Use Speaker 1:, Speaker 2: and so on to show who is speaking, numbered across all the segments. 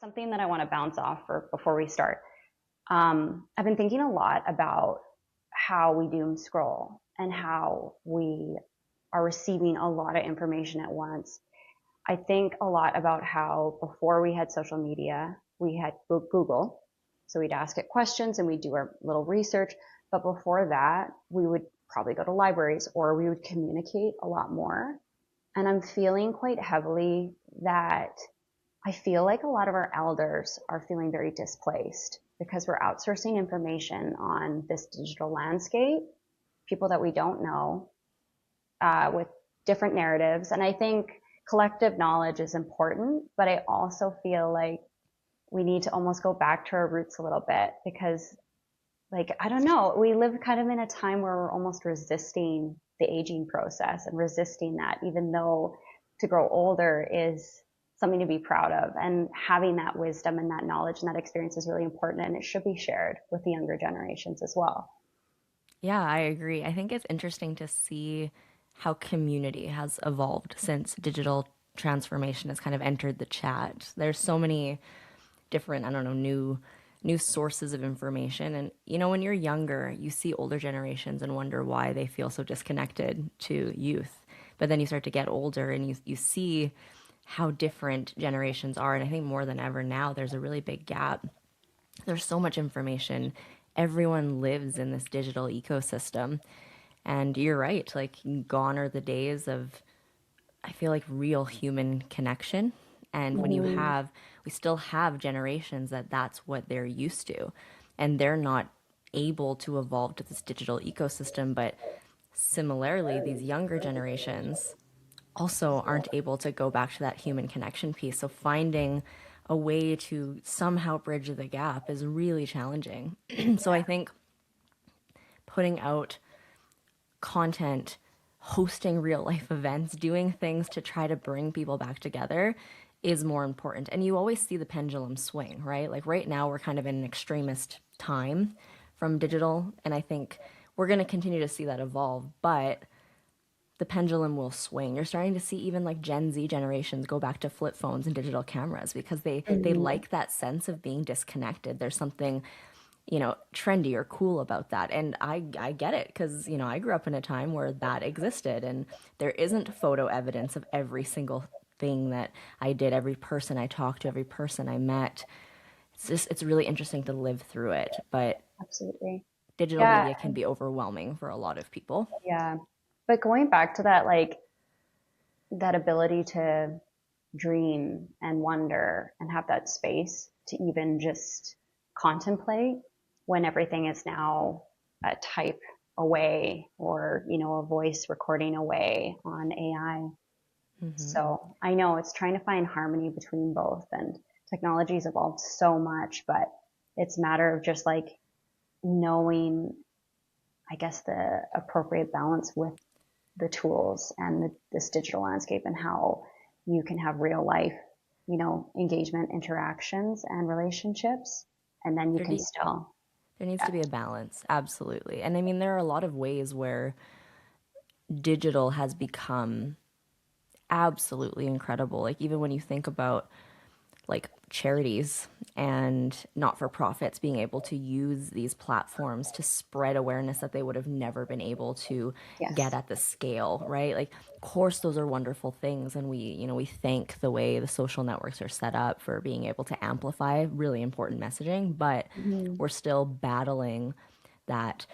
Speaker 1: Something that I want to bounce off for before we start. I've been thinking a lot about how we doom scroll and how we are receiving a lot of information at once. I think a lot about how before we had social media, we had Google. So we'd ask it questions and we'd do our little research. But before that, we would probably go to libraries or we would communicate a lot more. And I'm feeling quite heavily that I feel like a lot of our elders are feeling very displaced because we're outsourcing information on this digital landscape, people that we don't know, with different narratives. And I think collective knowledge is important, but I also feel like we need to almost go back to our roots a little bit because, like, I don't know, we live kind of in a time where we're almost resisting the aging process and resisting that, even though to grow older is something to be proud of. And having that wisdom and that knowledge and that experience is really important, and it should be shared with the younger generations as well.
Speaker 2: Yeah, I agree. I think it's interesting to see how community has evolved since digital transformation has kind of entered the chat. There's so many different, I don't know, new sources of information. And when you're younger, you see older generations and wonder why they feel so disconnected to youth. But then you start to get older and you see how different generations are. And I think more than ever now, there's a really big gap. There's so much information. Everyone lives in this digital ecosystem. And you're right, like gone are the days of, I feel like, real human connection. And when
Speaker 1: Mm-hmm.
Speaker 2: we still have generations that's what they're used to. And they're not able to evolve to this digital ecosystem. But similarly, these younger generations also aren't able to go back to that human connection piece. So finding a way to somehow bridge the gap is really challenging. So I think putting out content, hosting real life events, doing things to try to bring people back together is more important. And you always see the pendulum swing, right? Like right now, we're kind of in an extremist time from digital. And I think we're going to continue to see that evolve. But the pendulum will swing. You're starting to see even like Gen Z generations go back to flip phones and digital cameras because they
Speaker 1: Mm-hmm.
Speaker 2: like that sense of being disconnected. There's something, trendy or cool about that. And I get it because, I grew up in a time where that existed and there isn't photo evidence of every single thing that I did, every person I talked to, every person I met. It's really interesting to live through it, but
Speaker 1: Absolutely.
Speaker 2: digital
Speaker 1: Yeah.
Speaker 2: media can be overwhelming for a lot of people.
Speaker 1: Yeah. But going back to that, like that ability to dream and wonder and have that space to even just contemplate when everything is now a type away or, a voice recording away on AI.
Speaker 2: Hmm.
Speaker 1: So I know it's trying to find harmony between both, and technology's evolved so much, but it's a matter of just like knowing, I guess, the appropriate balance with the tools and this digital landscape and how you can have real life, engagement, interactions and relationships. And then you
Speaker 2: There,
Speaker 1: can
Speaker 2: de-
Speaker 1: still,
Speaker 2: there needs
Speaker 1: yeah.
Speaker 2: to be a balance, absolutely. And I mean, there are a lot of ways where digital has become absolutely incredible. Like, even when you think about like charities and not for profits being able to use these platforms to spread awareness that they would have never been able to get
Speaker 1: Yes.
Speaker 2: at the scale, right? Like, of course, those are wonderful things. And we thank the way the social networks are set up for being able to amplify really important messaging, but
Speaker 1: Mm-hmm.
Speaker 2: we're still battling that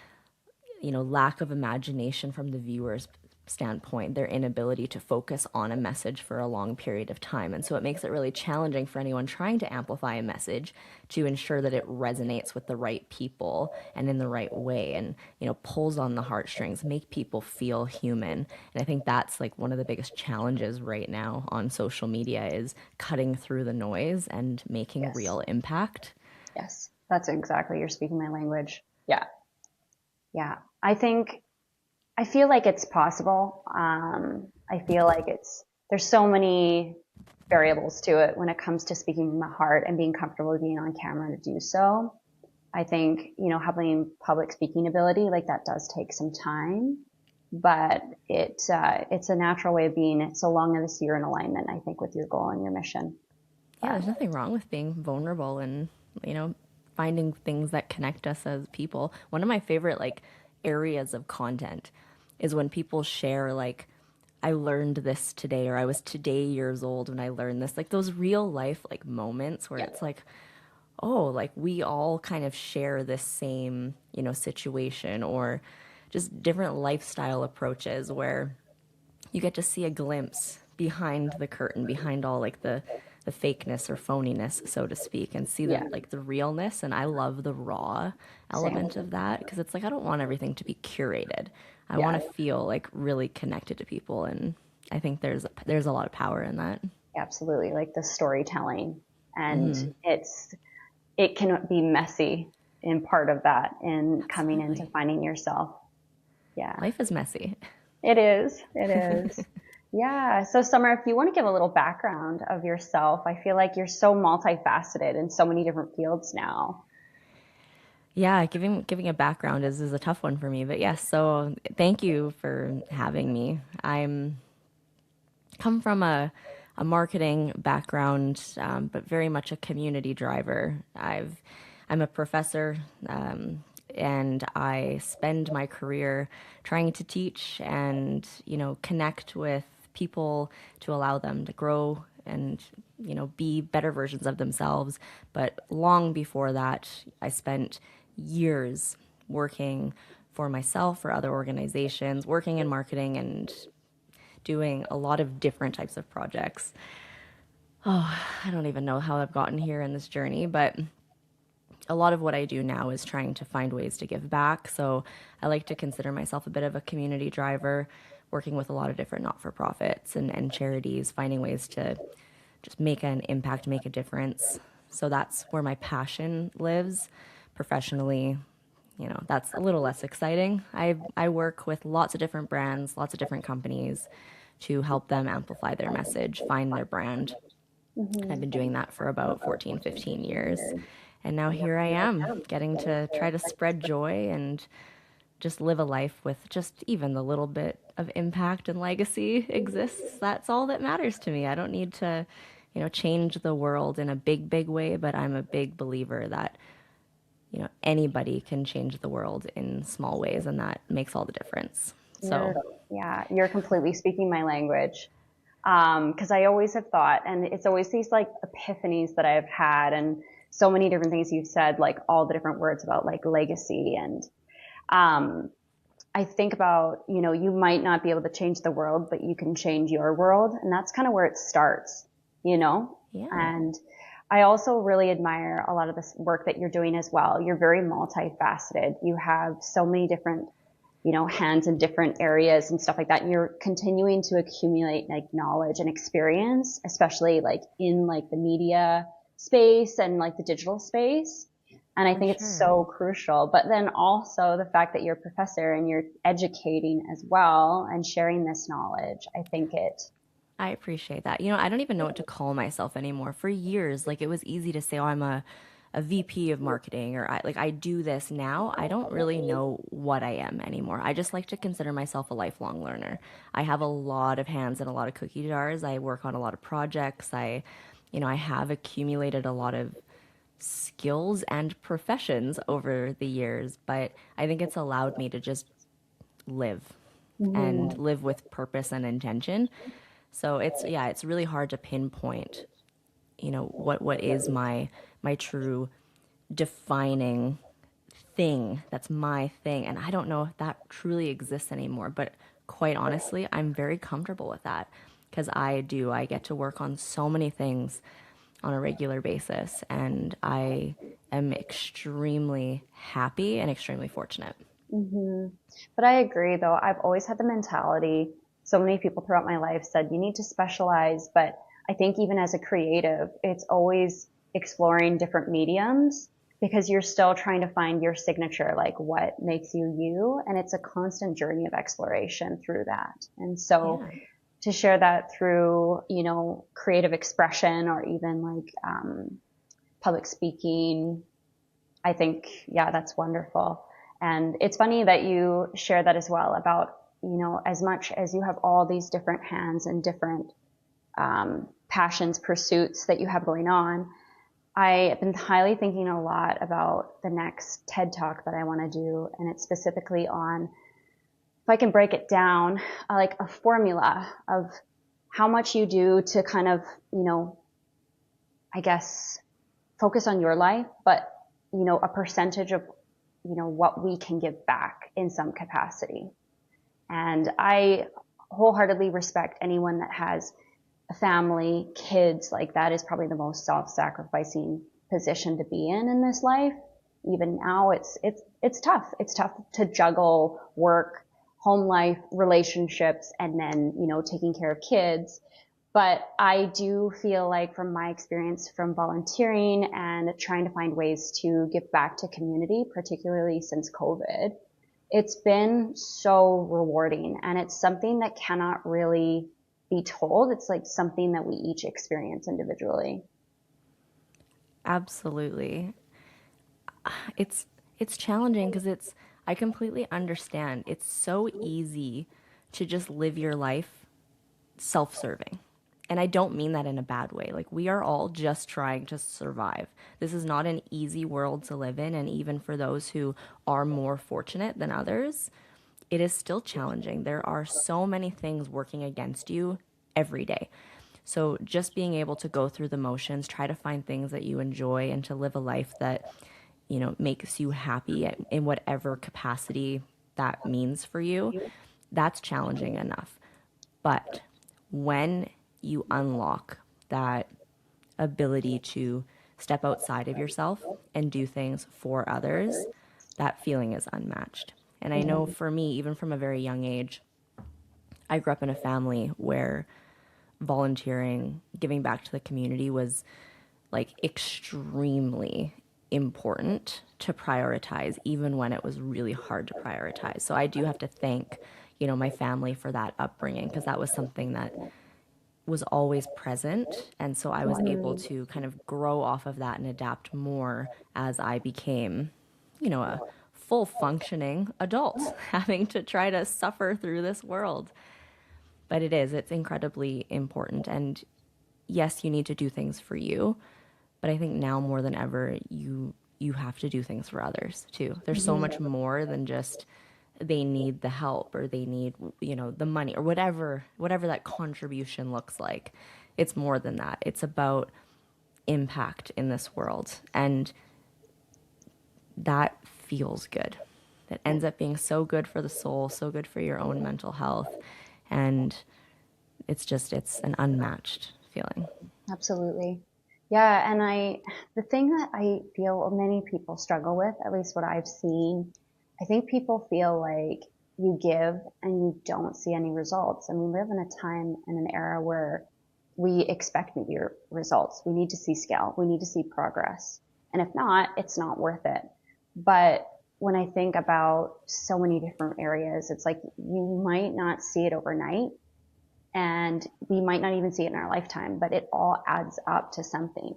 Speaker 2: lack of imagination from the viewer's standpoint, their inability to focus on a message for a long period of time. And so it makes it really challenging for anyone trying to amplify a message to ensure that it resonates with the right people and in the right way and, pulls on the heartstrings, make people feel human. And I think that's like one of the biggest challenges right now on social media is cutting through the noise and making
Speaker 1: Yes.
Speaker 2: real impact.
Speaker 1: Yes. That's exactly, you're speaking my language. Yeah. Yeah. I feel like it's possible. I feel like there's so many variables to it when it comes to speaking from the heart and being comfortable being on camera to do so. I think, having public speaking ability, like that does take some time, but it's a natural way of being so long as you're in alignment, I think, with your goal and your mission.
Speaker 2: Yeah,
Speaker 1: But
Speaker 2: there's nothing wrong with being vulnerable and, you know, finding things that connect us as people. One of my favorite like areas of content is when people share like I learned this today or I was today years old when I learned this. Like those real life like moments where
Speaker 1: yeah,
Speaker 2: it's like, oh, like we all kind of share this same, situation or just different lifestyle approaches where you get to see a glimpse behind the curtain, behind all like the fakeness or phoniness, so to speak, and see
Speaker 1: yeah,
Speaker 2: the realness. And I love the raw
Speaker 1: same.
Speaker 2: element of that because it's like I don't want everything to be curated. I want
Speaker 1: Yeah,
Speaker 2: to feel like really connected to people, and I think there's a lot of power in that.
Speaker 1: absolutely. Like the storytelling, and it can be messy in part of that in coming into
Speaker 2: Absolutely,
Speaker 1: finding yourself. Yeah,
Speaker 2: life is messy.
Speaker 1: it is. It is. Yeah. So, Summer, if you want to give a little background of yourself, I feel like you're so multifaceted in so many different fields now.
Speaker 2: Yeah, giving a background is a tough one for me, but yes. So thank you for having me. I'm come from a marketing background, but very much a community driver. I'm a professor, and I spend my career trying to teach and connect with people to allow them to grow and be better versions of themselves. But long before that, I spent years working for myself or other organizations, working in marketing and doing a lot of different types of projects. I don't even know how I've gotten here in this journey, but a lot of what I do now is trying to find ways to give back. So I like to consider myself a bit of a community driver, working with a lot of different not for profits and charities, finding ways to just make an impact, make a difference. So that's where my passion lives professionally. That's a little less exciting. I work with lots of different brands, lots of different companies to help them amplify their message, find their brand. I've been doing that for about 14, 15 years. And now here I am getting to try to spread joy and just live a life with just even the little bit of impact and legacy exists. That's all that matters to me. I don't need to, change the world in a big, big way, but I'm a big believer that, anybody can change the world in small ways, and that makes all the difference. So,
Speaker 1: You're, yeah, you're completely speaking my language. Because I always have thought, and it's always these like epiphanies that I've had, and so many different things you've said, like all the different words about like legacy. And um, I think about, you might not be able to change the world, but you can change your world. And that's kind of where it starts, you know?
Speaker 2: yeah,
Speaker 1: And I also really admire a lot of this work that you're doing as well. You're very multifaceted. You have so many different hands in different areas and stuff like that. And you're continuing to accumulate like knowledge and experience, especially like in like the media space and like the digital space. And I
Speaker 2: for
Speaker 1: think it's
Speaker 2: sure.
Speaker 1: so crucial. But then also the fact that you're a professor and you're educating as well and sharing this knowledge, I think it,
Speaker 2: I appreciate that. I don't even know what to call myself anymore. For years, like it was easy to say, "Oh, I'm a VP of marketing," or I do this now. I don't really know what I am anymore. I just like to consider myself a lifelong learner. I have a lot of hands in a lot of cookie jars. I work on a lot of projects. I have accumulated a lot of skills and professions over the years, but I think it's allowed me to just live and
Speaker 1: mm-hmm,
Speaker 2: live with purpose and intention. So it's really hard to pinpoint, what is my true defining thing that's my thing. And I don't know if that truly exists anymore, but quite honestly, I'm very comfortable with that because I get to work on so many things on a regular basis, and I am extremely happy and extremely fortunate.
Speaker 1: mm-hmm. But I agree though. I've always had the mentality, so many people throughout my life said you need to specialize, but I think even as a creative, it's always exploring different mediums because you're still trying to find your signature, like what makes you you. And it's a constant journey of exploration through that. And so
Speaker 2: Yeah,
Speaker 1: to share that through, creative expression or even like, public speaking, I think, yeah, that's wonderful. And it's funny that you share that as well about, as much as you have all these different hands and different passions, pursuits that you have going on, I have been highly thinking a lot about the next TED Talk that I want to do, and it's specifically on, if I can break it down, like a formula of how much you do to kind of, I guess, focus on your life, but, a percentage of, what we can give back in some capacity. And I wholeheartedly respect anyone that has a family, kids. Like, that is probably the most self-sacrificing position to be in this life. Even now, it's tough. It's tough to juggle work, home life, relationships, and then, taking care of kids. But I do feel like, from my experience from volunteering and trying to find ways to give back to community, particularly since COVID, it's been so rewarding, and it's something that cannot really be told. It's like something that we each experience individually.
Speaker 2: Absolutely. It's it's challenging because I completely understand. It's so easy to just live your life self-serving. And I don't mean that in a bad way. Like, we are all just trying to survive. This is not an easy world to live in, and even for those who are more fortunate than others, it is still challenging. There are so many things working against you every day. So just being able to go through the motions, try to find things that you enjoy and to live a life that, makes you happy in whatever capacity that means for you, that's challenging enough. But when you unlock that ability to step outside of yourself and do things for others, that feeling is unmatched. And I know for me, even from a very young age, I grew up in a family where volunteering, giving back to the community was like extremely important to prioritize, even when it was really hard to prioritize. So I do have to thank, my family for that upbringing, because that was something that was always present. And so I was able to kind of grow off of that and adapt more as I became, a full functioning adult, having to try to suffer through this world. But it's incredibly important. And yes, you need to do things for you, but I think now more than ever, you have to do things for others too. There's so much more than just they need the help or they need, the money or whatever that contribution looks like. It's more than that. It's about impact in this world, and that feels good. That ends up being so good for the soul, so good for your own mental health, and it's an unmatched feeling.
Speaker 1: Absolutely. Yeah, and the thing that I feel many people struggle with, at least what I've seen, I think people feel like you give and you don't see any results. And we live in a time and an era where we expect immediate results. We need to see scale. We need to see progress. And if not, it's not worth it. But when I think about so many different areas, it's like you might not see it overnight, and we might not even see it in our lifetime, but it all adds up to something.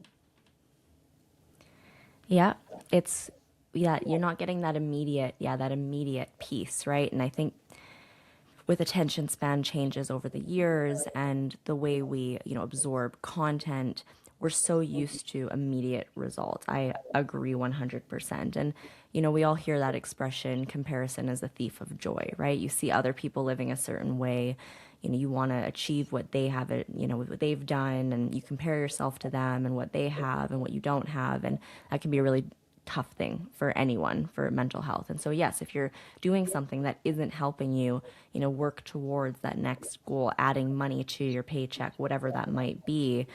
Speaker 2: Yeah, it's you're not getting that immediate piece, right? And I think with attention span changes over the years and the way we, absorb content, we're so used to immediate results. I agree 100%. And, we all hear that expression, comparison is the thief of joy, right? You see other people living a certain way, you want to achieve what they have, what they've done, and you compare yourself to them and what they have and what you don't have. And that can be a really tough thing for anyone for mental health. And so, yes, if you're doing something that isn't helping you, work towards that next goal, adding money to your paycheck, whatever that might be,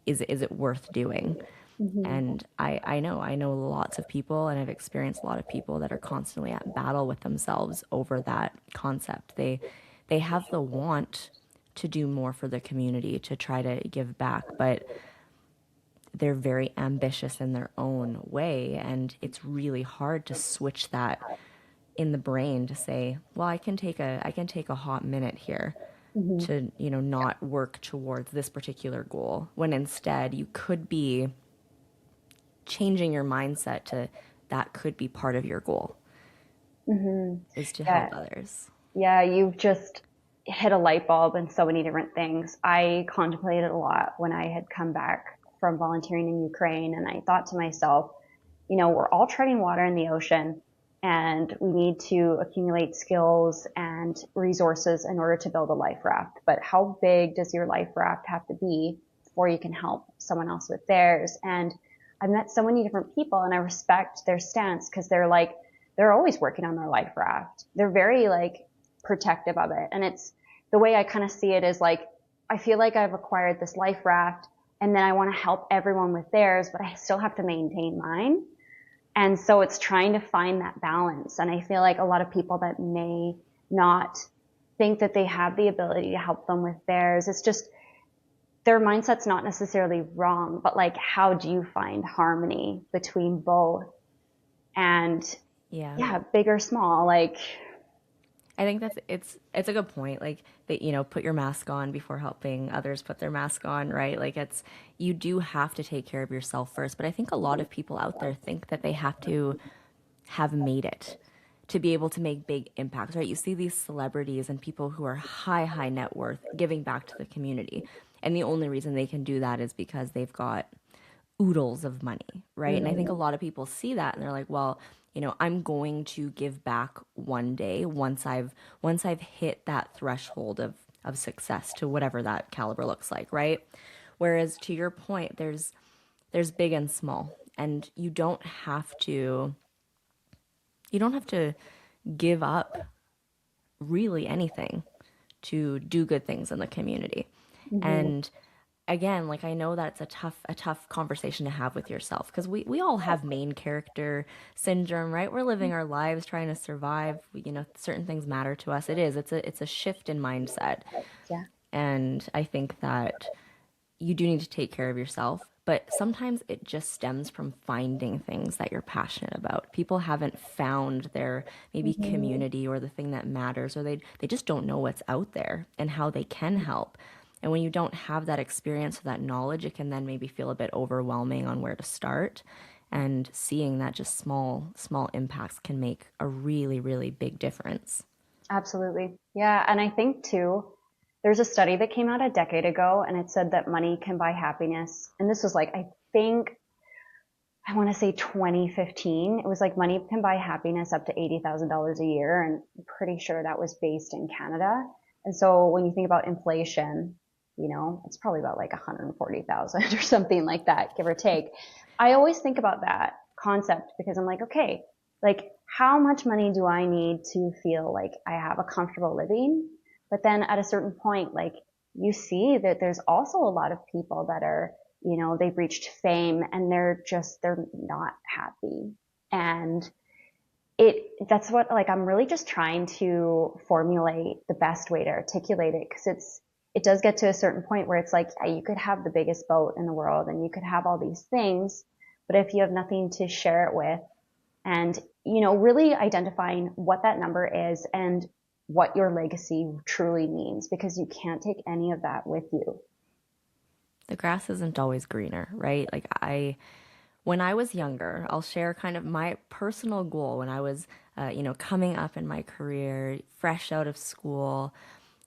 Speaker 2: is it worth doing?
Speaker 1: Mm-hmm.
Speaker 2: And I know lots of people, and I've experienced a lot of people that are constantly at battle with themselves over that concept. They have the want to do more for the community, to try to give back, but they're very ambitious in their own way, and it's really hard to switch that in the brain to say, well, I can take a hot minute here
Speaker 1: Mm-hmm.
Speaker 2: to, not work towards this particular goal, when instead you could be changing your mindset to that could be part of your goal,
Speaker 1: Mm-hmm.
Speaker 2: is to
Speaker 1: Yeah.
Speaker 2: help others.
Speaker 1: Yeah. You've just hit a light bulb in so many different things. I contemplated a lot when I had come back from volunteering in Ukraine, and I thought to myself, we're all treading water in the ocean, and we need to accumulate skills and resources in order to build a life raft. But how big does your life raft have to be before you can help someone else with theirs? And I've met so many different people, and I respect their stance because they're always working on their life raft. They're very protective of it. And it's the way I kind of see it is I feel like I've acquired this life raft and then I want to help everyone with theirs, but I still have to maintain mine. And so it's trying to find that balance. And I feel like a lot of people that may not think that they have the ability to help them with theirs, it's just their mindset's not necessarily wrong, but how do you find harmony between both? And
Speaker 2: Yeah.
Speaker 1: yeah, big or small,
Speaker 2: I think it's a good point. Like that, put your mask on before helping others put their mask on, right? Like it's you do have to take care of yourself first. But I think a lot of people out there think that they have to have made it to be able to make big impacts, right? You see these celebrities and people who are high net worth giving back to the community. And the only reason they can do that is because they've got oodles of money, right? And I think a
Speaker 1: mm-hmm.
Speaker 2: lot of people see that and they're like, well, I'm going to give back one day once I've hit that threshold of success to whatever that caliber looks like, right? Whereas to your point, there's big and small, and you don't have to give up really anything to do good things in the community.
Speaker 1: Mm-hmm.
Speaker 2: And again, like I know that's a tough conversation to have with yourself because we all have main character syndrome, right? We're living our lives trying to survive. Certain things matter to us. It's a shift in mindset.
Speaker 1: Yeah.
Speaker 2: And I think that you do need to take care of yourself, but sometimes it just stems from finding things that you're passionate about. People haven't found their maybe
Speaker 1: Mm-hmm.
Speaker 2: community or the thing that matters, or they just don't know what's out there and how they can help. And when you don't have that experience or that knowledge, it can then maybe feel a bit overwhelming on where to start. And seeing that just small impacts can make a really, really big difference.
Speaker 1: Absolutely. Yeah. And I think too, there's a study that came out a decade ago and it said that money can buy happiness. And this was I think, I want to say 2015. It was money can buy happiness up to $80,000 a year. And I'm pretty sure that was based in Canada. And so when you think about inflation, it's probably about 140,000 or something like that, give or take. I always think about that concept because I'm okay, how much money do I need to feel like I have a comfortable living? But then at a certain point, you see that there's also a lot of people that are, they've reached fame and they're not happy. And that's what, I'm really just trying to formulate the best way to articulate it because it does get to a certain point where it's yeah, you could have the biggest boat in the world and you could have all these things, but if you have nothing to share it with and, really identifying what that number is and what your legacy truly means because you can't take any of that with you.
Speaker 2: The grass isn't always greener, right? When I was younger, I'll share kind of my personal goal when I was, coming up in my career, fresh out of school,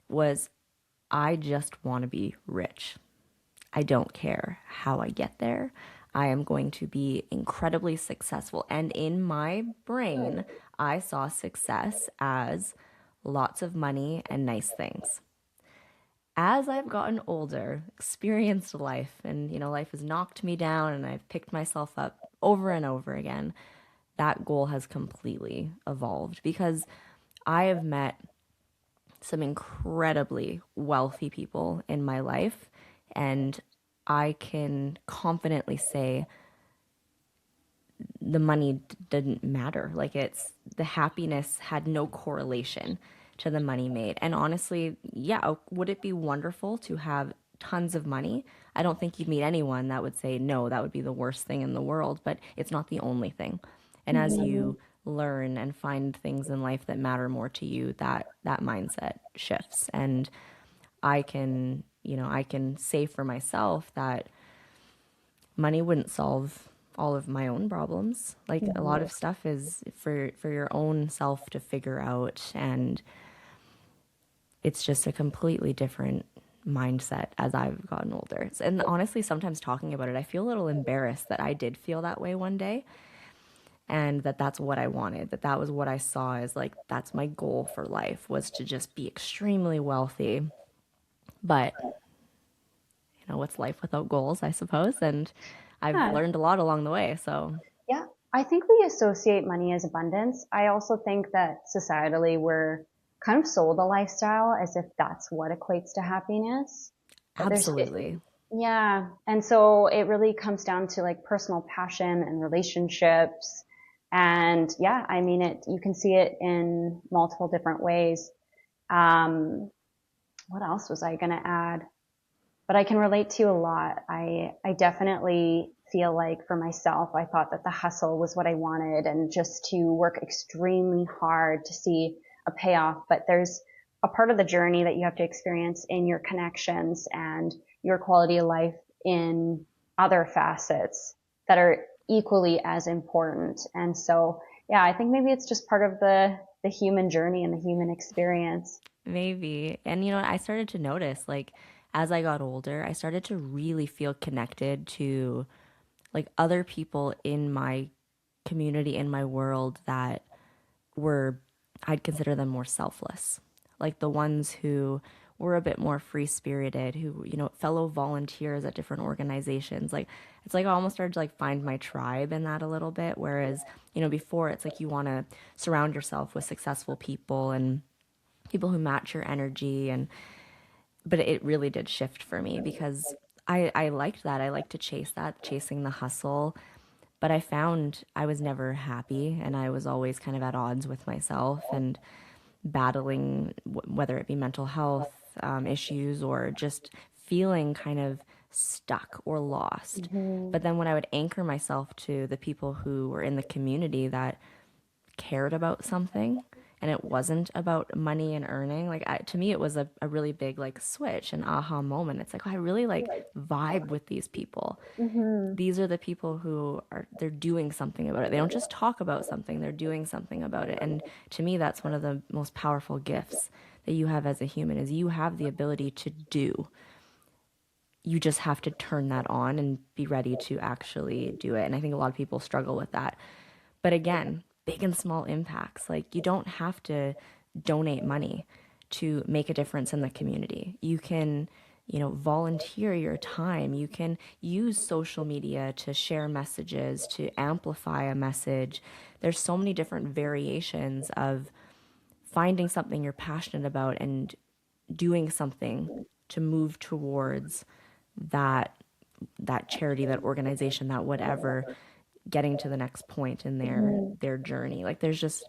Speaker 2: was I just want to be rich. I don't care how I get there. I am going to be incredibly successful. And in my brain, I saw success as lots of money and nice things. As I've gotten older, experienced life, and life has knocked me down and I've picked myself up over and over again, that goal has completely evolved because I have met some incredibly wealthy people in my life, and I can confidently say the money didn't matter. Like the happiness had no correlation to the money made. And honestly, yeah, would it be wonderful to have tons of money? I don't think you'd meet anyone that would say no, that would be the worst thing in the world, but it's not the only thing. And as
Speaker 1: Mm-hmm.
Speaker 2: you learn and find things in life that matter more to you, that mindset shifts. And I can say for myself that money wouldn't solve all of my own problems. Like a lot
Speaker 1: Mm-hmm.
Speaker 2: of stuff is for your own self to figure out, and it's just a completely different mindset as I've gotten older. And honestly, sometimes talking about it, I feel a little embarrassed that I did feel that way one day and that that's what I wanted, that that was what I saw as like that's my goal for life was to just be extremely wealthy. But, what's life without goals, I suppose, and I've
Speaker 1: Yeah.
Speaker 2: learned a lot along the way, so
Speaker 1: Yeah. I think we associate money as abundance. I also think that societally we're kind of sold a lifestyle as if that's what equates to happiness. But
Speaker 2: absolutely.
Speaker 1: yeah. And so it really comes down to like personal passion and relationships. And yeah, I mean, you can see it in multiple different ways. Um, what else was I going to add? But I can relate to you a lot. I definitely feel like for myself, I thought that the hustle was what I wanted and just to work extremely hard to see a payoff. But there's a part of the journey that you have to experience in your connections and your quality of life in other facets that are equally as important. And so, yeah, I think maybe it's just part of the human journey and the human experience.
Speaker 2: Maybe. And you know what? I started to notice, like, as I got older, I started to really feel connected to like other people in my community, in my world that were, I'd consider them more selfless. Like the ones who were a bit more free spirited, who, fellow volunteers at different organizations. Like, it's like I almost started to like find my tribe in that a little bit. Whereas, before it's like you want to surround yourself with successful people and people who match your energy but it really did shift for me because I liked that. I liked to chase that, chasing the hustle. But I found I was never happy and I was always kind of at odds with myself and battling, whether it be mental health issues or just feeling kind of stuck or lost.
Speaker 1: Mm-hmm.
Speaker 2: But then when I would anchor myself to the people who were in the community that cared about something and it wasn't about money and earning like to me it was a really big like switch an aha moment. It's like, oh, I really like vibe with these people.
Speaker 1: Mm-hmm.
Speaker 2: These are the people who they're doing something about it. They don't just talk about something, they're doing something about it. And to me that's one of the most powerful gifts that you have as a human is you have the ability to do. You just have to turn that on and be ready to actually do it. And I think a lot of people struggle with that. But again, big and small impacts. Like you don't have to donate money to make a difference in the community. You can, volunteer your time. You can use social media to share messages, to amplify a message. There's so many different variations of finding something you're passionate about and doing something to move towards that charity, that organization, that whatever, getting to the next point in
Speaker 1: Mm-hmm.
Speaker 2: their journey. Like there's just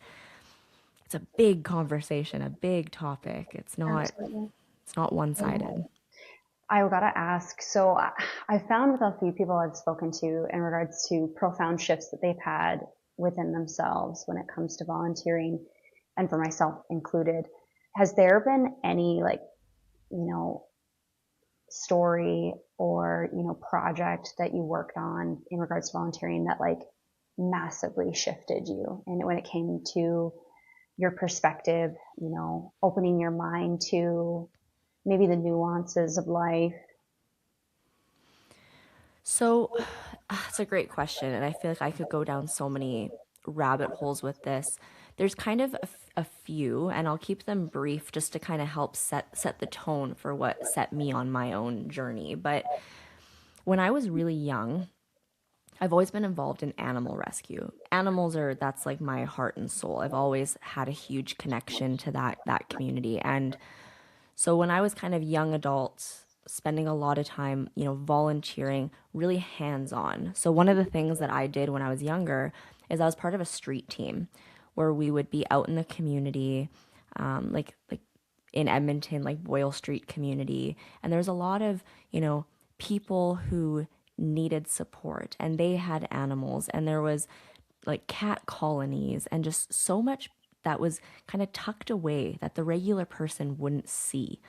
Speaker 2: it's a big conversation, a big topic.
Speaker 1: Absolutely.
Speaker 2: It's not one-sided.
Speaker 1: I gotta ask. So I found with a few people I've spoken to in regards to profound shifts that they've had within themselves when it comes to volunteering, and for myself included. Has there been any like, you know, story or, project that you worked on in regards to volunteering that like massively shifted you? And when it came to your perspective, opening your mind to maybe the nuances of life.
Speaker 2: So it's a great question, and I feel like I could go down so many rabbit holes with this. There's kind of a few, and I'll keep them brief just to kind of help set the tone for what set me on my own journey. But when I was really young, I've always been involved in animal rescue. Animals are that's like my heart and soul. I've always had a huge connection to that community. And so when I was kind of young adult, spending a lot of time, volunteering, really hands-on. So one of the things that I did when I was younger is I was part of a street team where we would be out in the community, like in Edmonton, like Boyle Street community, and there's a lot of, people who needed support and they had animals and there was like cat colonies and just so much that was kind of tucked away that the regular person wouldn't see.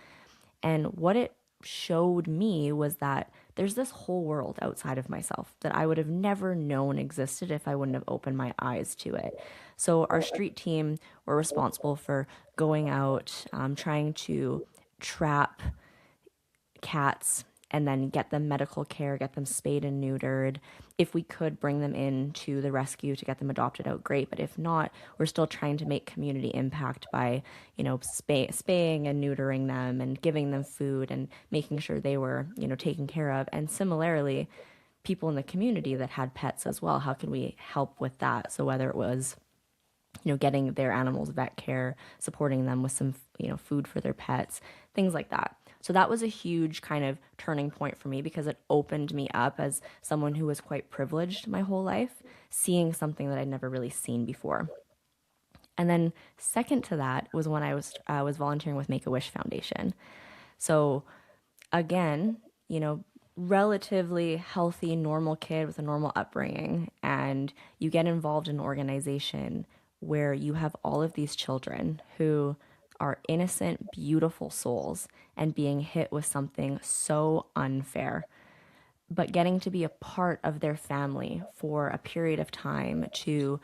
Speaker 2: And what it showed me was that there's this whole world outside of myself that I would have never known existed if I wouldn't have opened my eyes to it. So our street team were responsible for going out, trying to trap cats and then get them medical care, get them spayed and neutered. If we could bring them in to the rescue to get them adopted out, great. But if not, we're still trying to make community impact by, spaying and neutering them and giving them food and making sure they were, taken care of. And similarly, people in the community that had pets as well, how can we help with that? So whether it was getting their animals vet care, supporting them with some, food for their pets, things like that. So that was a huge kind of turning point for me because it opened me up as someone who was quite privileged my whole life, seeing something that I'd never really seen before. And then second to that was when I was volunteering with Make a Wish Foundation. So again, relatively healthy, normal kid with a normal upbringing, and you get involved in an organization where you have all of these children who are innocent, beautiful souls and being hit with something so unfair, but getting to be a part of their family for a period of time to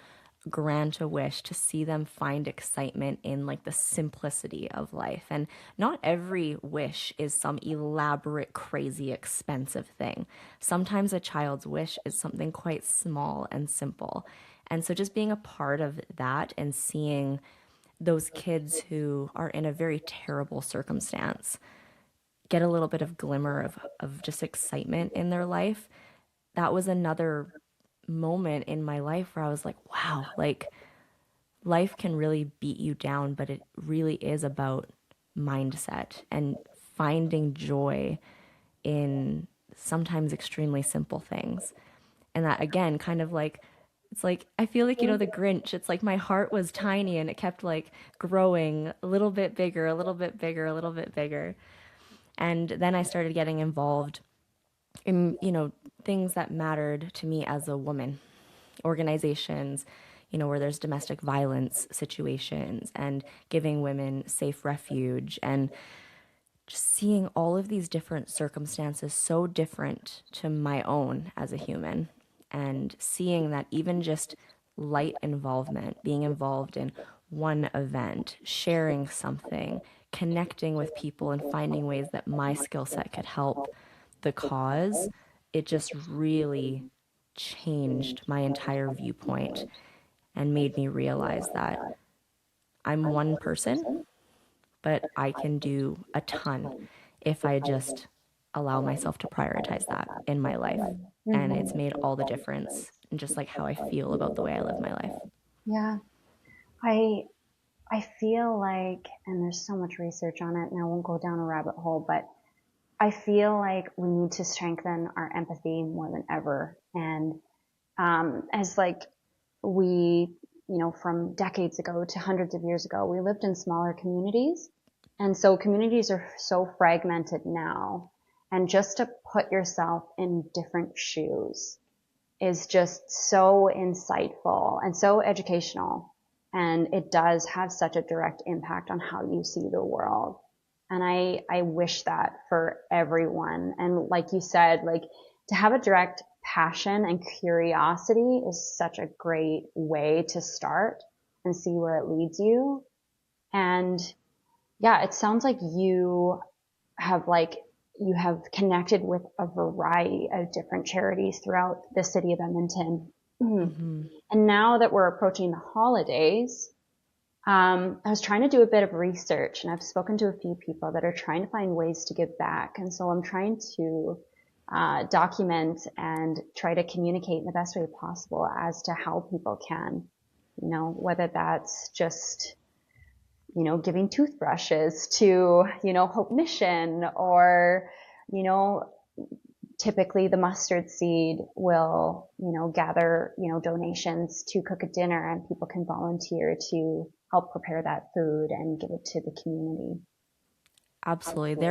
Speaker 2: grant a wish, to see them find excitement in like the simplicity of life. And not every wish is some elaborate, crazy, expensive thing. Sometimes a child's wish is something quite small and simple. And so just being a part of that and seeing those kids who are in a very terrible circumstance get a little bit of glimmer of just excitement in their life, that was another moment in my life where I was like, wow, like life can really beat you down, but it really is about mindset and finding joy in sometimes extremely simple things. And that again, kind of like, it's like, I feel like, the Grinch, it's like my heart was tiny and it kept like growing a little bit bigger, a little bit bigger, a little bit bigger. And then I started getting involved in, things that mattered to me as a woman, organizations, where there's domestic violence situations and giving women safe refuge and just seeing all of these different circumstances so different to my own as a human and seeing that even just light involvement, being involved in one event, sharing something, connecting with people and finding ways that my skill set could help the cause, it just really changed my entire viewpoint and made me realize that I'm one person, but I can do a ton if I just allow myself to prioritize that in my life. And it's
Speaker 1: Mm-hmm.
Speaker 2: made all the difference in just like how I feel about the way I live my life.
Speaker 1: Yeah. I I feel like, and there's so much research on it, and I won't go down a rabbit hole, but I feel like we need to strengthen our empathy more than ever. And as like we, from decades ago to hundreds of years ago, we lived in smaller communities. And so communities are so fragmented now. And just to put yourself in different shoes is just so insightful and so educational. And it does have such a direct impact on how you see the world. And I wish that for everyone. And like you said, like to have a direct passion and curiosity is such a great way to start and see where it leads you. And yeah, it sounds like have like you have connected with a variety of different charities throughout the city of Edmonton.
Speaker 2: Mm-hmm.
Speaker 1: And now that we're approaching the holidays, I was trying to do a bit of research, and I've spoken to a few people that are trying to find ways to give back. And so I'm trying to document and try to communicate in the best way possible as to how people can, whether that's just giving toothbrushes to, Hope Mission or, you know, typically the mustard seed will, gather, donations to cook a dinner and people can volunteer to help prepare that food and give it to the community.
Speaker 2: Absolutely.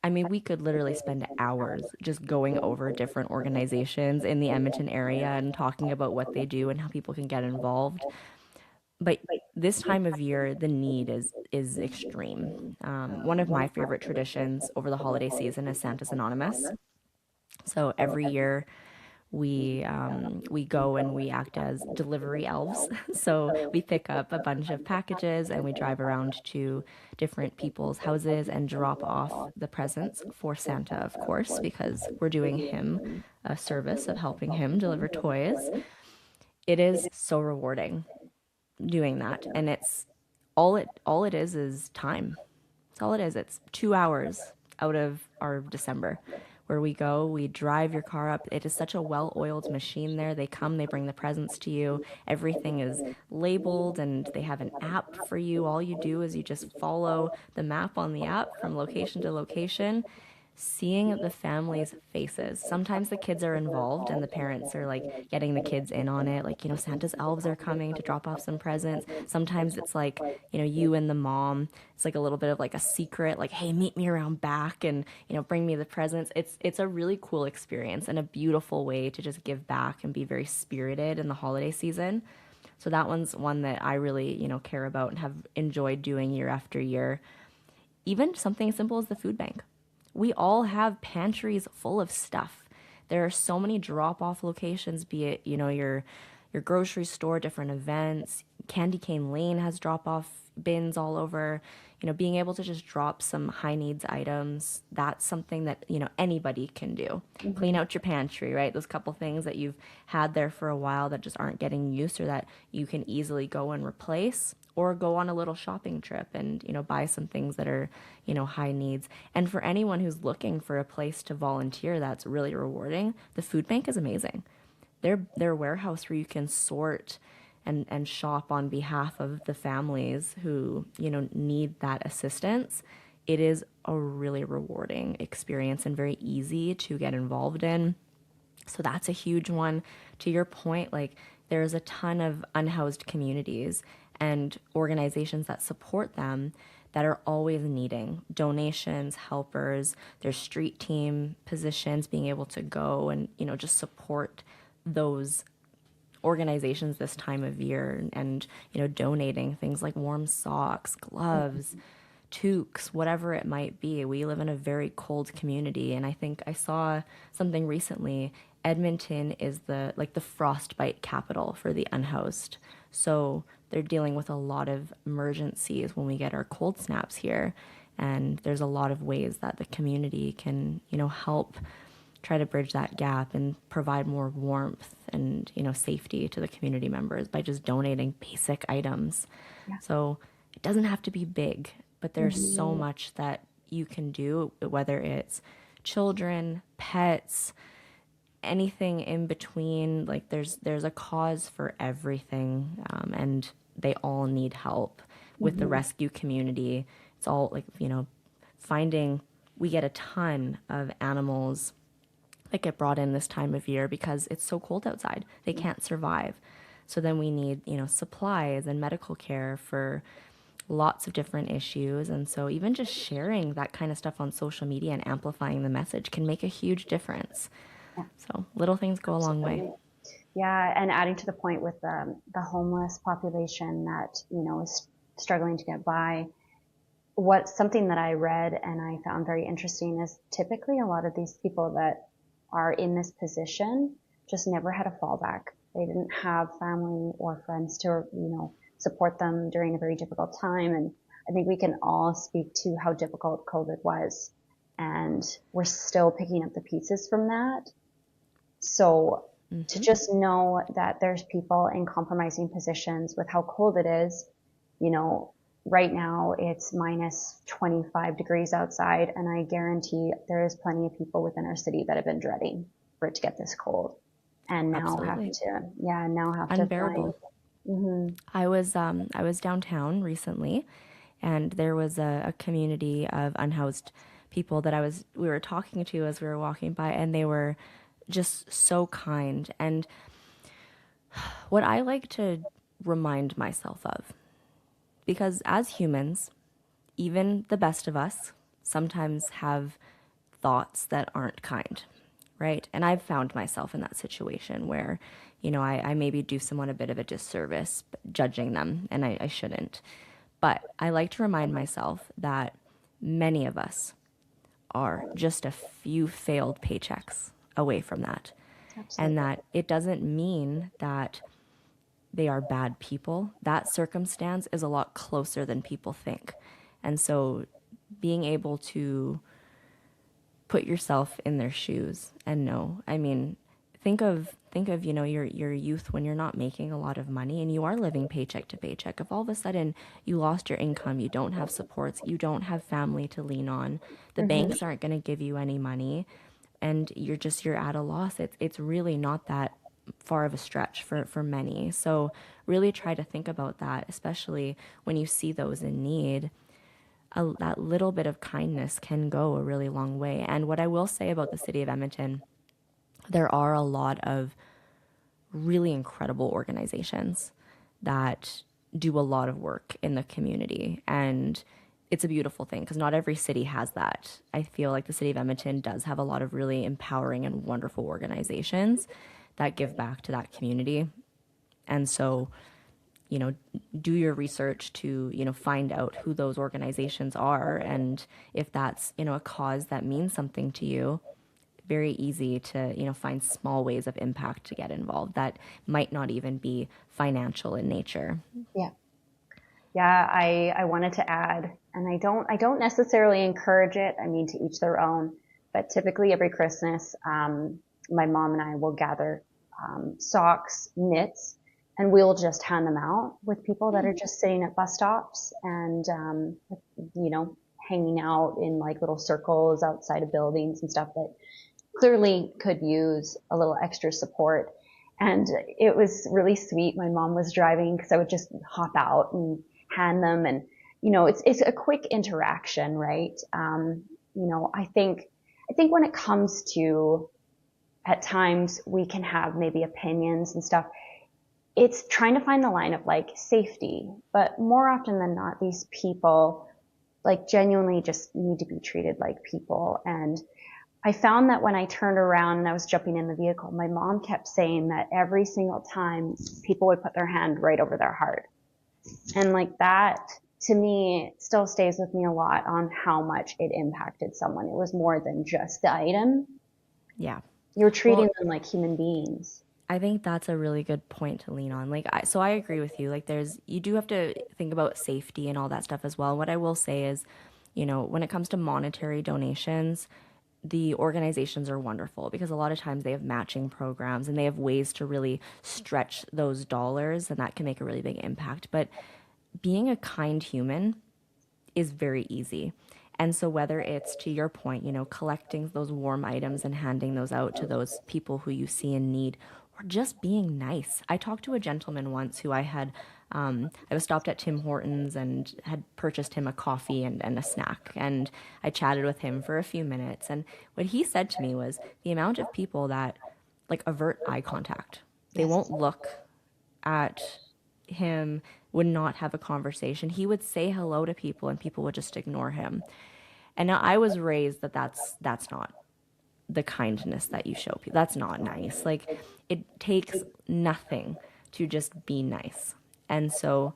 Speaker 2: I mean, we could literally spend hours just going over different organizations in the Edmonton area and talking about what they do and how people can get involved. But this time of year, the need is extreme. One of my favorite traditions over the holiday season is Santa's Anonymous. So every year we go and we act as delivery elves. So we pick up a bunch of packages and we drive around to different people's houses and drop off the presents for Santa, of course, because we're doing him a service of helping him deliver toys. It is so rewarding doing that, and it's all it is time. That's all it is. It's 2 hours out of our December where we go, we drive your car up. It is such a well oiled machine there. They come, they bring the presents to you. Everything is labeled and they have an app for you. All you do is you just follow the map on the app from location to location, seeing the families' faces. Sometimes the kids are involved and the parents are like getting the kids in on it. Like, Santa's elves are coming to drop off some presents. Sometimes it's like, you and the mom. It's like a little bit of like a secret, like, hey, meet me around back and, bring me the presents. It's a really cool experience and a beautiful way to just give back and be very spirited in the holiday season. So that one's one that I really, care about and have enjoyed doing year after year. Even something as simple as the food bank. We all have pantries full of stuff. There are so many drop-off locations, be it, your grocery store, different events. Candy Cane Lane has drop-off bins all over. Being able to just drop some high needs items, that's something that, anybody can do. Clean
Speaker 1: Mm-hmm.
Speaker 2: out your pantry, right? Those couple things that you've had there for a while that just aren't getting used or that you can easily go and replace or go on a little shopping trip and, buy some things that are, high needs. And for anyone who's looking for a place to volunteer that's really rewarding, the food bank is amazing. Their warehouse where you can sort and shop on behalf of the families who, need that assistance. It is a really rewarding experience and very easy to get involved in. So that's a huge one. To your point, like there's a ton of unhoused communities and organizations that support them that are always needing donations, helpers, there's street team positions, being able to go and, just support those organizations this time of year and, donating things like warm socks, gloves, toques, whatever it might be. We live in a very cold community, and I think I saw something recently. Edmonton is the frostbite capital for the unhoused. So they're dealing with a lot of emergencies when we get our cold snaps here. And there's a lot of ways that the community can, help try to bridge that gap and provide more warmth and, safety to the community members by just donating basic items.
Speaker 1: Yeah.
Speaker 2: So it doesn't have to be big, but there's so
Speaker 1: Mm-hmm.
Speaker 2: much that you can do, whether it's children, pets, anything in between. Like there's a cause for everything, and they all need help. With the
Speaker 1: Mm-hmm.
Speaker 2: rescue community, it's all like, finding. We get a ton of animals that get brought in this time of year because it's so cold outside. They can't survive. So then we need, supplies and medical care for lots of different issues. And so even just sharing that kind of stuff on social media and amplifying the message can make a huge difference.
Speaker 1: Yeah,
Speaker 2: So little things go a long way.
Speaker 1: absolutely. Yeah, and adding to the point with the homeless population that is struggling to get by. What something that I read and I found very interesting is typically a lot of these people that are in this position just never had a fallback. They didn't have family or friends to support them during a very difficult time, and I think we can all speak to how difficult COVID was, and we're still picking up the pieces from that. So to
Speaker 2: Hmm.
Speaker 1: just know that there's people in compromising positions with how cold it is, you know, right now it's minus 25 degrees outside, and I guarantee there is plenty of people within our city that have been dreading for it to get this cold and
Speaker 2: Absolutely.
Speaker 1: now have to find.
Speaker 2: Unbearable.
Speaker 1: Hmm.
Speaker 2: I was downtown recently, and there was a community of unhoused people that we were talking to as we were walking by, and they were just so kind. And what I like to remind myself of, because as humans, even the best of us sometimes have thoughts that aren't kind. right? And I've found myself in that situation where, I maybe do someone a bit of a disservice judging them, and I shouldn't. But I like to remind myself that many of us are just a few failed paychecks away from that. And
Speaker 1: Absolutely.
Speaker 2: that it doesn't mean that they are bad people. That circumstance is a lot closer than people think. And so being able to put yourself in their shoes and know, I mean, think of your youth when you're not making a lot of money and you are living paycheck to paycheck. If all of a sudden you lost your income, you don't have supports, you don't have family to lean on, the
Speaker 1: Hmm.
Speaker 2: banks aren't going to give you any money, and you're at a loss. It's really not that far of a stretch for many. So really try to think about that, especially when you see those in need. That little bit of kindness can go a really long way. And what I will say about the city of Edmonton, there are a lot of really incredible organizations that do a lot of work in the community. And it's a beautiful thing because not every city has that. I feel like the city of Edmonton does have a lot of really empowering and wonderful organizations that give back to that community. And so, you know, do your research to, find out who those organizations are. And if that's, a cause that means something to you, very easy to, find small ways of impact to get involved that might not even be financial in nature.
Speaker 1: Yeah. Yeah, I wanted to add, and I don't necessarily encourage it. I mean, to each their own. But typically every Christmas, my mom and I will gather socks, knits, and we'll just hand them out with people that are just sitting at bus stops and you know hanging out in like little circles outside of buildings and stuff that clearly could use a little extra support. And it was really sweet. My mom was driving because I would just hop out and hand them. And, it's a quick interaction, right? I think when it comes to at times we can have maybe opinions and stuff, it's trying to find the line of like safety. But more often than not, these people like genuinely just need to be treated like people. And I found that when I turned around and I was jumping in the vehicle, my mom kept saying that every single time people would put their hand right over their heart. And like that, to me, still stays with me a lot on how much it impacted someone. It was more than just the item.
Speaker 2: Yeah.
Speaker 1: You're
Speaker 2: Well,
Speaker 1: treating them like human beings.
Speaker 2: I think that's a really good point to lean on. So I agree with you. Like, you do have to think about safety and all that stuff as well. What I will say is, when it comes to monetary donations, the organizations are wonderful because a lot of times they have matching programs and they have ways to really stretch those dollars, and that can make a really big impact. But being a kind human is very easy. And so, whether it's to your point, collecting those warm items and handing those out to those people who you see in need, or just being nice. I talked to a gentleman once who I was stopped at Tim Hortons and had purchased him a coffee and a snack. And I chatted with him for a few minutes. And what he said to me was the amount of people that like avert eye contact, they
Speaker 1: Yes.
Speaker 2: won't look at him, would not have a conversation. He would say hello to people and people would just ignore him. And now I was raised that that's not the kindness that you show people. That's not nice. Like, it takes nothing to just be nice. And so,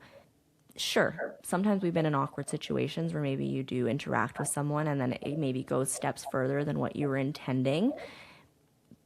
Speaker 2: sure, sometimes we've been in awkward situations where maybe you do interact with someone and then it maybe goes steps further than what you were intending.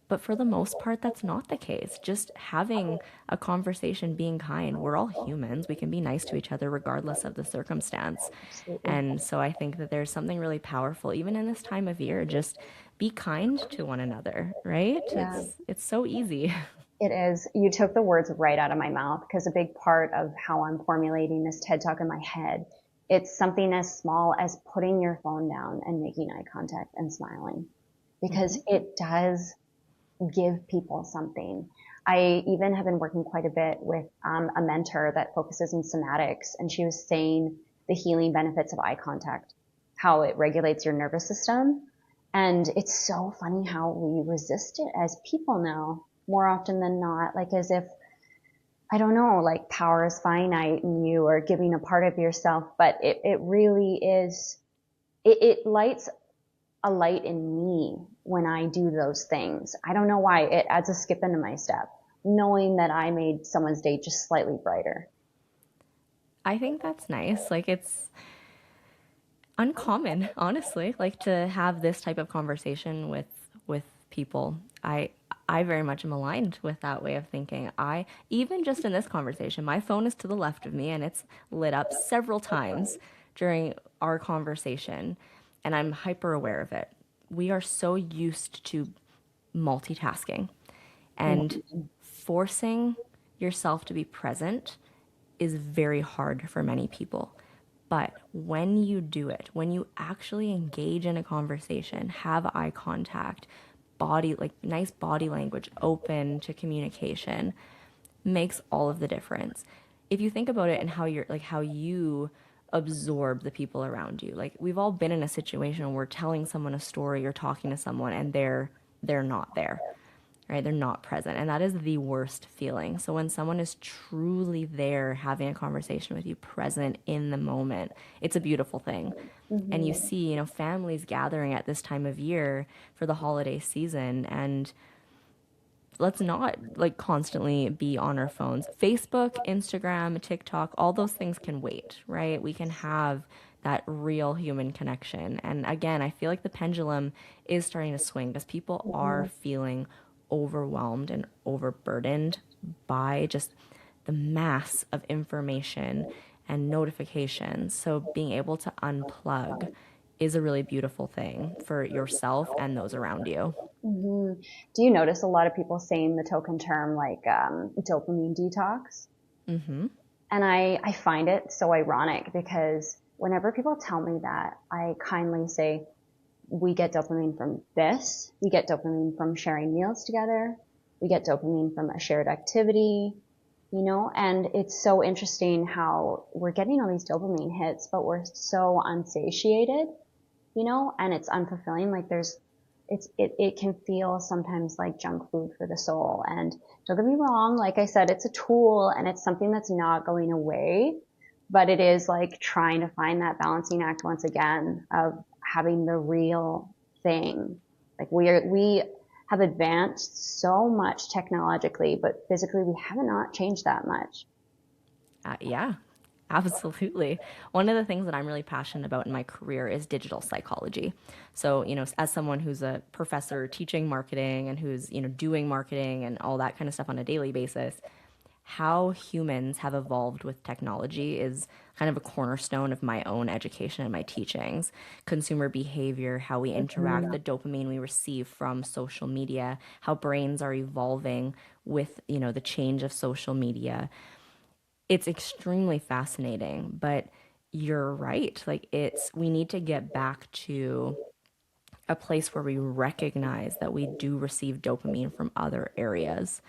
Speaker 2: But for the most part, that's not the case. Just having a conversation, being kind. We're all humans. We can be nice to each other regardless of the circumstance.
Speaker 1: Absolutely.
Speaker 2: And so I think that there's something really powerful, even in this time of year. Just be kind to one another, right?
Speaker 1: Yeah.
Speaker 2: It's so easy.
Speaker 1: It is. You took the words right out of my mouth because a big part of how I'm formulating this TED Talk in my head, it's something as small as putting your phone down and making eye contact and smiling because it does give people something. I even have been working quite a bit with a mentor that focuses on somatics, and she was saying the healing benefits of eye contact, how it regulates your nervous system. And it's so funny how we resist it as people now, more often than not, like as if, I don't know, like power is finite and you are giving a part of yourself, but it really is, it lights a light in me when I do those things. I don't know why. It adds a skip into my step, knowing that I made someone's day just slightly brighter.
Speaker 2: I think that's nice. Like it's uncommon, honestly, like to have this type of conversation with people. I very much am aligned with that way of thinking. I even just in this conversation, my phone is to the left of me and it's lit up several times during our conversation, and I'm hyper aware of it. We are so used to multitasking, and forcing yourself to be present is very hard for many people. But when you do it, when you actually engage in a conversation, have eye contact, body, like nice body language, open to communication, makes all of the difference. If you think about it and how you're like how you absorb the people around you. Like we've all been in a situation where we're telling someone a story or talking to someone and they're not there, right? They're not present. And that is the worst feeling. So when someone is truly there having a conversation with you, present in the moment, it's a beautiful thing. And you
Speaker 1: Mm-hmm.
Speaker 2: see, you know, families gathering at this time of year for the holiday season, and let's not like constantly be on our phones. Facebook, Instagram, TikTok, all those things can wait, right? We can have that real human connection. And again, I feel like the pendulum is starting to swing because people are
Speaker 1: Mm-hmm.
Speaker 2: feeling overwhelmed and overburdened by just the mass of information and notifications. So being able to unplug is a really beautiful thing for yourself and those around you.
Speaker 1: Mm-hmm. Do you notice a lot of people saying the token term like dopamine detox?
Speaker 2: Mm-hmm.
Speaker 1: And I find it so ironic because whenever people tell me that, I kindly say, we get dopamine from this. We get dopamine from sharing meals together. We get dopamine from a shared activity, and it's so interesting how we're getting all these dopamine hits, but we're so unsatiated, and it's unfulfilling. Like it can feel sometimes like junk food for the soul. And don't get me wrong, like I said, it's a tool and it's something that's not going away, but it is like trying to find that balancing act once again of having the real thing. Like we have advanced so much technologically, but physically we have not changed that much.
Speaker 2: Yeah, absolutely. One of the things that I'm really passionate about in my career is digital psychology. So, you know, as someone who's a professor teaching marketing and who's, you know, doing marketing and all that kind of stuff on a daily basis, how humans have evolved with technology is kind of a cornerstone of my own education and my teachings. Consumer behavior, how we interact,
Speaker 1: Mm-hmm.
Speaker 2: the dopamine we receive from social media, how brains are evolving with, you know, the change of social media. It's extremely fascinating, but you're right. Like we need to get back to a place where we recognize that we do receive dopamine from other areas.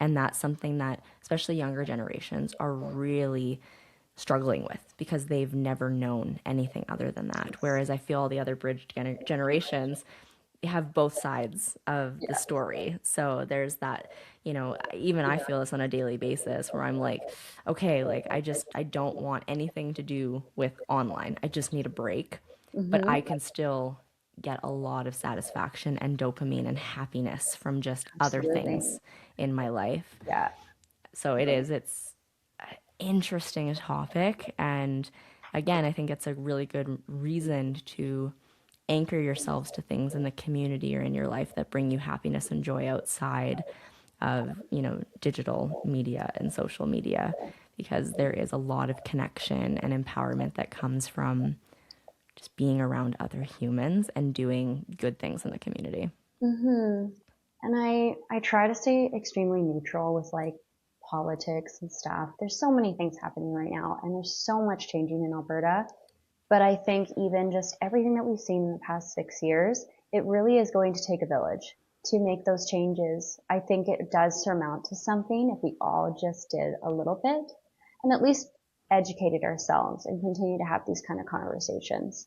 Speaker 2: And that's something that especially younger generations are really struggling with because they've never known anything other than that. Whereas I feel all the other bridged generations have both sides of the
Speaker 1: Yeah.
Speaker 2: story. So there's that, you know, even I feel this on a daily basis where I'm like, okay, like I don't want anything to do with online. I just need a break. But I
Speaker 1: Mm-hmm.
Speaker 2: can still get a lot of satisfaction and dopamine and happiness from just other
Speaker 1: Absolutely.
Speaker 2: things in my life.
Speaker 1: Yeah.
Speaker 2: So it's an interesting topic. And again, I think it's a really good reason to anchor yourselves to things in the community or in your life that bring you happiness and joy outside of, you know, digital media and social media, because there is a lot of connection and empowerment that comes from just being around other humans and doing good things in the community.
Speaker 1: Mm-hmm. And I try to stay extremely neutral with like politics and stuff. There's so many things happening right now, and there's so much changing in Alberta. But I think even just everything that we've seen in the past 6 years, it really is going to take a village to make those changes. I think it does surmount to something if we all just did a little bit and at least educated ourselves and continue to have these kind of conversations.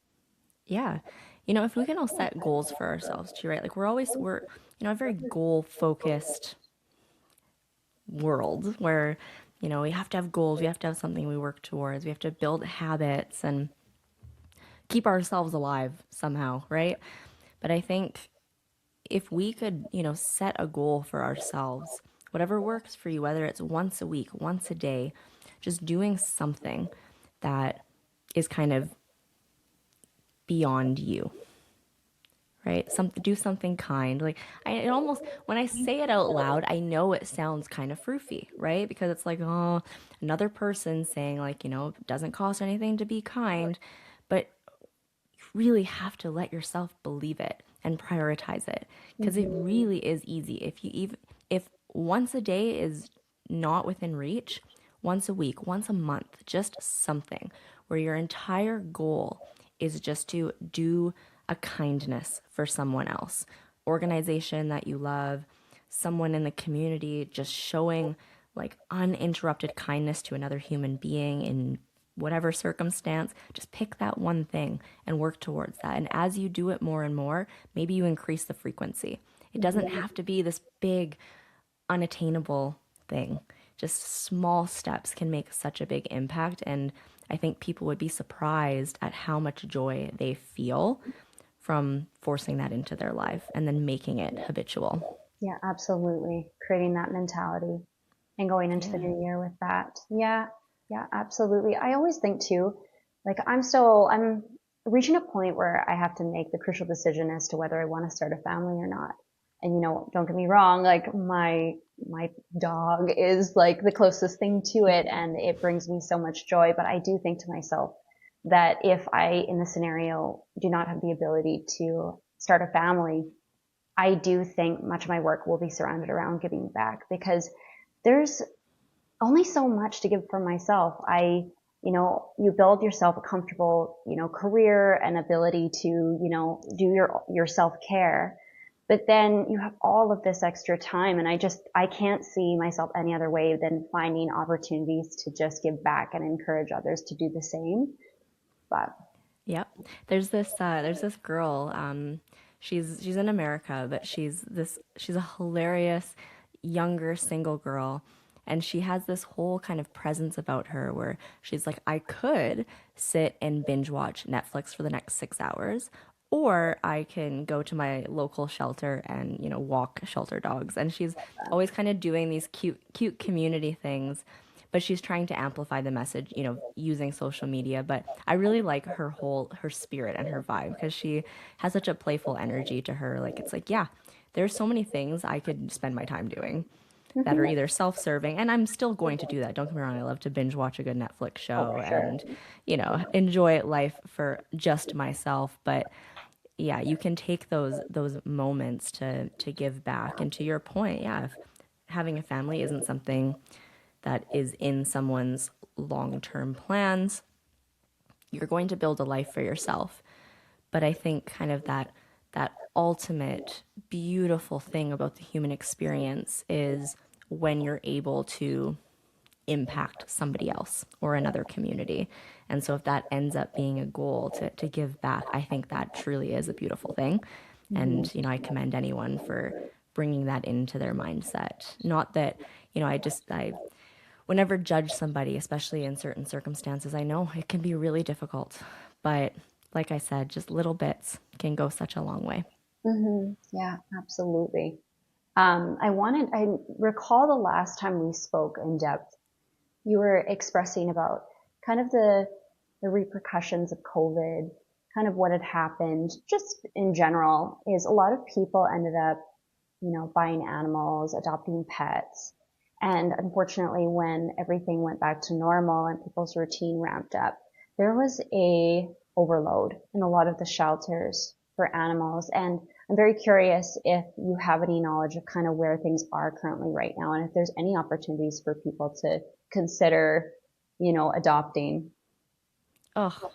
Speaker 2: Yeah. You know, if we can all set goals for ourselves too, right? Like we're, you know, a very goal focused world where, you know, we have to have goals, we have to have something we work towards, we have to build habits and keep ourselves alive somehow, right? But I think if we could, set a goal for ourselves, whatever works for you, whether it's once a week, once a day, just doing something that is kind of beyond you, right? Do something kind. Like it almost, when I say it out loud, I know it sounds kind of froofy, right? Because it's like, oh, another person saying like, it doesn't cost anything to be kind, but you really have to let yourself believe it and prioritize it because it
Speaker 1: Mm-hmm.
Speaker 2: really is easy. If once a day is not within reach, once a week, once a month, just something where your entire goal is just to do a kindness for someone else, organization that you love, someone in the community, just showing like uninterrupted kindness to another human being in whatever circumstance, just pick that one thing and work towards that. And as you do it more and more, maybe you increase the frequency. It doesn't
Speaker 1: Mm-hmm.
Speaker 2: have to be this big, unattainable thing. Just small steps can make such a big impact. And I think people would be surprised at how much joy they feel from forcing that into their life and then making it habitual.
Speaker 1: Yeah, absolutely. Creating that mentality and going into the
Speaker 2: Yeah.
Speaker 1: new year with that. Yeah, yeah, absolutely. I always think too, like I'm reaching a point where I have to make the crucial decision as to whether I want to start a family or not. And don't get me wrong, like my dog is like the closest thing to it and it brings me so much joy. But I do think to myself that if I, in the scenario, do not have the ability to start a family, I do think much of my work will be surrounded around giving back because there's only so much to give from myself. You build yourself a comfortable, career and ability to, do your self care. But then you have all of this extra time and I can't see myself any other way than finding opportunities to just give back and encourage others to do the same. But
Speaker 2: Yep. There's this girl. She's in America, but she's a hilarious younger single girl, and she has this whole kind of presence about her where she's like, I could sit and binge watch Netflix for the next 6 hours, or I can go to my local shelter and walk shelter dogs. And she's always kind of doing these cute community things, but she's trying to amplify the message, using social media. But I really like her spirit and her vibe because she has such a playful energy to her. Like it's like, yeah, there's so many things I could spend my time doing that are
Speaker 1: mm-hmm.
Speaker 2: either self-serving, and I'm still going to do that. Don't get me wrong, I love to binge watch a good Netflix
Speaker 1: Oh,
Speaker 2: show
Speaker 1: for sure.
Speaker 2: and, enjoy life for just myself. But yeah, you can take those moments to give back. And to your point, yeah, if having a family isn't something that is in someone's long-term plans, you're going to build a life for yourself. But I think kind of that ultimate beautiful thing about the human experience is when you're able to impact somebody else or another community. And so if that ends up being a goal to give back, I think that truly is a beautiful thing.
Speaker 1: Mm-hmm.
Speaker 2: And, I commend anyone for bringing that into their mindset. Not that, I would never judge somebody, especially in certain circumstances. I know it can be really difficult, but like I said, just little bits can go such a long way.
Speaker 1: Mm-hmm. Yeah, absolutely. I recall the last time we spoke in depth, you were expressing about kind of the repercussions of COVID, kind of what had happened, just in general, is a lot of people ended up, buying animals, adopting pets. And unfortunately, when everything went back to normal and people's routine ramped up, there was a overload in a lot of the shelters for animals. And I'm very curious if you have any knowledge of kind of where things are currently right now and if there's any opportunities for people to consider, adopting.
Speaker 2: Oh,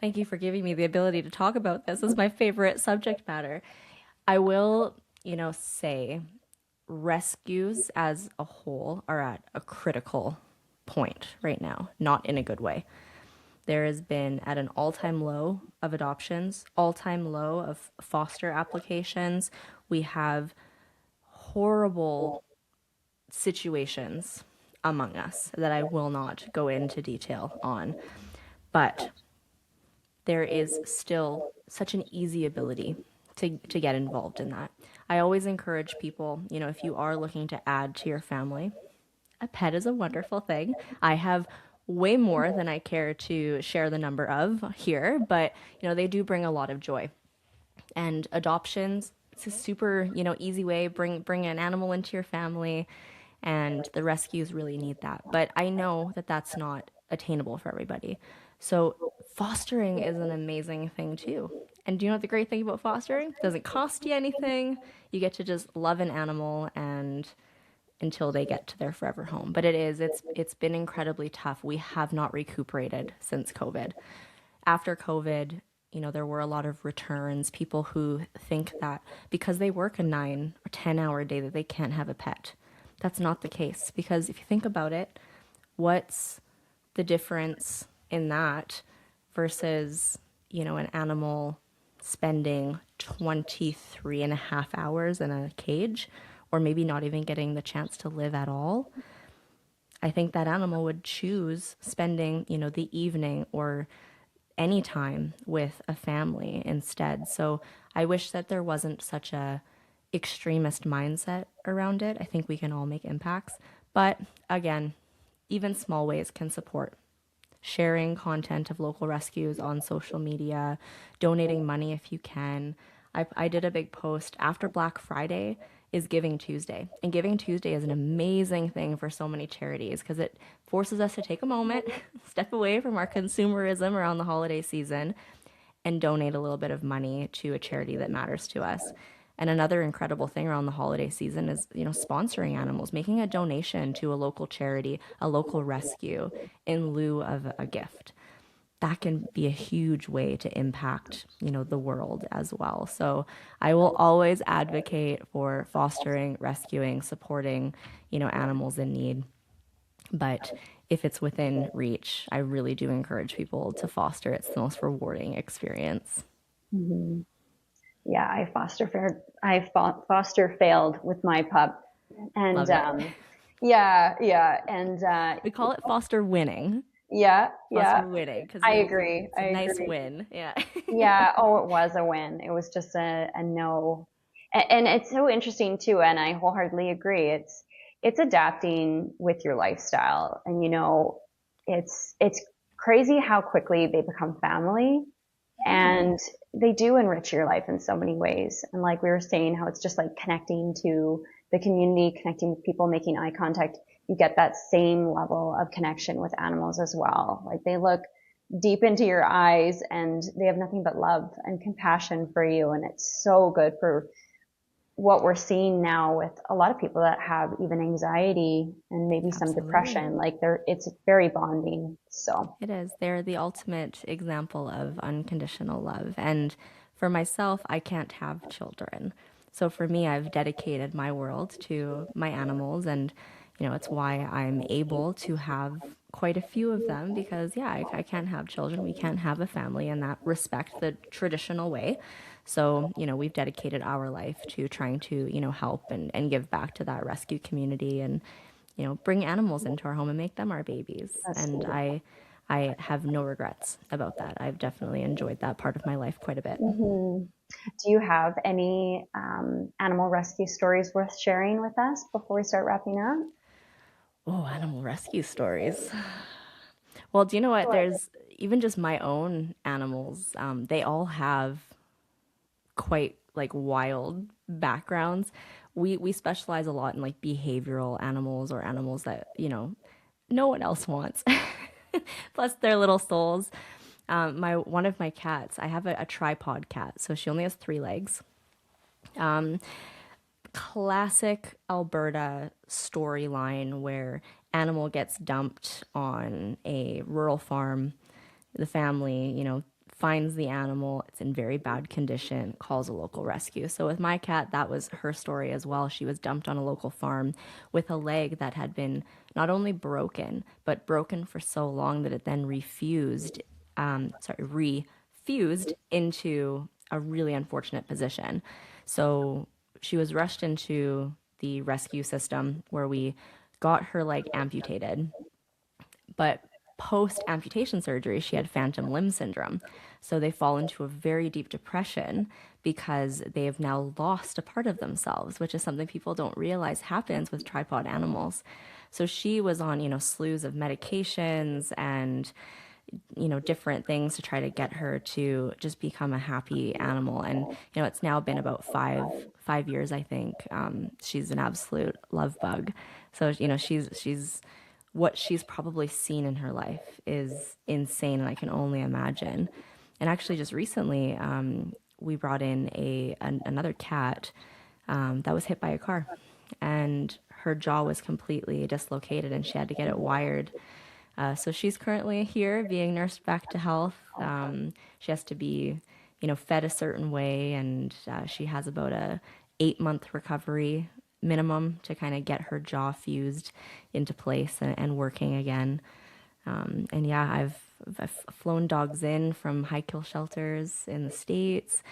Speaker 2: thank you for giving me the ability to talk about this. This is my favorite subject matter. I will, say rescues as a whole are at a critical point right now, not in a good way. There has been at an all-time low of adoptions, all-time low of foster applications. We have horrible situations among us that I will not go into detail on. But there is still such an easy ability to get involved in that. I always encourage people, if you are looking to add to your family, a pet is a wonderful thing. I have way more than I care to share the number of here, but they do bring a lot of joy. And adoptions, it's a super, easy way. Bring an animal into your family, and the rescues really need that. But I know that that's not attainable for everybody. So fostering is an amazing thing too. And do you know what the great thing about fostering? It doesn't cost you anything. You get to just love an animal and until they get to their forever home. But it's been incredibly tough. We have not recuperated since COVID. After COVID, there were a lot of returns, people who think that because they work a 9 or 10 hour day that they can't have a pet. That's not the case, because if you think about it, what's the difference in that versus, an animal spending 23 and a half hours in a cage, or maybe not even getting the chance to live at all? I think that animal would choose spending, the evening or any time with a family instead. So I wish that there wasn't such a extremist mindset around it. I think we can all make impacts. But again, even small ways can support. Sharing content of local rescues on social media, donating money if you can. I did a big post after Black Friday is Giving Tuesday. And Giving Tuesday is an amazing thing for so many charities because it forces us to take a moment, step away from our consumerism around the holiday season, and donate a little bit of money to a charity that matters to us. And another incredible thing around the holiday season is, sponsoring animals, making a donation to a local charity, a local rescue in lieu of a gift. That can be a huge way to impact, the world as well. So I will always advocate for fostering, rescuing, supporting, animals in need. But if it's within reach, I really do encourage people to foster. It's the most rewarding experience.
Speaker 1: Mm-hmm. Yeah, I foster failed with my pup, and
Speaker 2: Love it.
Speaker 1: yeah, yeah, and
Speaker 2: We call it foster winning.
Speaker 1: yeah, yeah.
Speaker 2: Foster winning because
Speaker 1: I
Speaker 2: it's
Speaker 1: agree.
Speaker 2: it's
Speaker 1: I
Speaker 2: a nice
Speaker 1: agree.
Speaker 2: win. Yeah.
Speaker 1: Yeah. Oh, it was a win. It was just a no. And it's so interesting too, and I wholeheartedly agree. It's adapting with your lifestyle, and it's crazy how quickly they become family, and they do enrich your life in so many ways. And like we were saying, how it's just like connecting to the community, connecting with people, making eye contact. You get that same level of connection with animals as well. Like they look deep into your eyes and they have nothing but love and compassion for you. And it's so good for what we're seeing now with a lot of people that have even anxiety and maybe some
Speaker 2: Absolutely.
Speaker 1: depression. Like it's very bonding. So,
Speaker 2: It is. They're the ultimate example of unconditional love. And for myself, I can't have children. So for me, I've dedicated my world to my animals. And, it's why I'm able to have quite a few of them because, yeah, I can't have children. We can't have a family in that respect, the traditional way. So, we've dedicated our life to trying to, help and give back to that rescue community and, bring animals into our home and make them our babies.
Speaker 1: that's
Speaker 2: And
Speaker 1: beautiful.
Speaker 2: I have no regrets about that. I've definitely enjoyed that part of my life quite a bit.
Speaker 1: Mm-hmm. Do you have any animal rescue stories worth sharing with us before we start wrapping up?
Speaker 2: Oh, animal rescue stories. Well, do you know what? There's even just my own animals. They all have quite like wild backgrounds. We specialize a lot in like behavioral animals or animals that no one else wants. Plus their little souls. My one of my cats, I have a tripod cat, so she only has 3 legs. Classic Alberta storyline where animal gets dumped on a rural farm. The family, finds the animal. It's in very bad condition, calls a local rescue. So with my cat, that was her story as well. She was dumped on a local farm with a leg that had been not only broken, but broken for so long that it then refused into a really unfortunate position. So she was rushed into the rescue system where we got her leg amputated, but post amputation surgery, she had phantom limb syndrome. So they fall into a very deep depression because they have now lost a part of themselves, which is something people don't realize happens with tripod animals. So she was on, slews of medications and, different things to try to get her to just become a happy animal. And, it's now been about five years, I think. She's an absolute love bug. So, she's what she's probably seen in her life is insane, and I can only imagine. And actually, just recently, we brought in another cat that was hit by a car, and her jaw was completely dislocated, and she had to get it wired. So she's currently here being nursed back to health. She has to be, fed a certain way, and she has about a 8 month recovery minimum to kind of get her jaw fused into place and working again. And yeah, I've flown dogs in from high kill shelters in the States.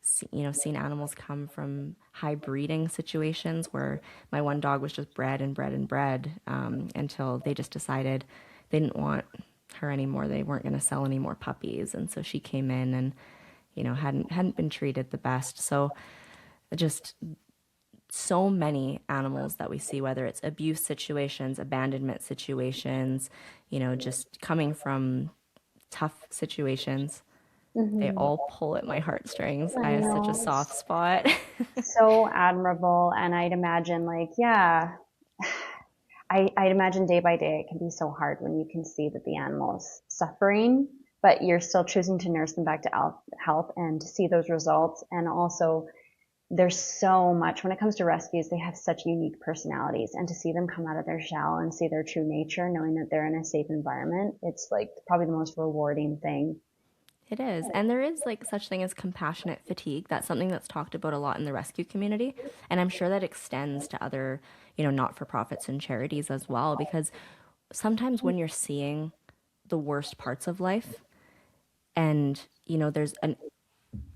Speaker 2: Seen animals come from high breeding situations where my one dog was just bred and bred and bred until they just decided they didn't want her anymore. They weren't going to sell any more puppies, and so she came in and hadn't been treated the best. So just so many animals that we see, whether it's abuse situations, abandonment situations, just coming from tough situations, they
Speaker 1: Hmm.
Speaker 2: all pull at my heartstrings.
Speaker 1: I
Speaker 2: I have such a
Speaker 1: know.
Speaker 2: soft spot.
Speaker 1: So admirable. And I'd imagine, like, yeah, I'd imagine day by day it can be so hard when you can see that the animal's suffering, but you're still choosing to nurse them back to health and to see those results. And also, there's so much when it comes to rescues, they have such unique personalities. And to see them come out of their shell and see their true nature, knowing that they're in a safe environment, it's like probably the most rewarding thing.
Speaker 2: It is. And there is like such thing as compassionate fatigue. That's something that's talked about a lot in the rescue community. And I'm sure that extends to other, not-for-profits and charities as well, because sometimes when you're seeing the worst parts of life and, there's an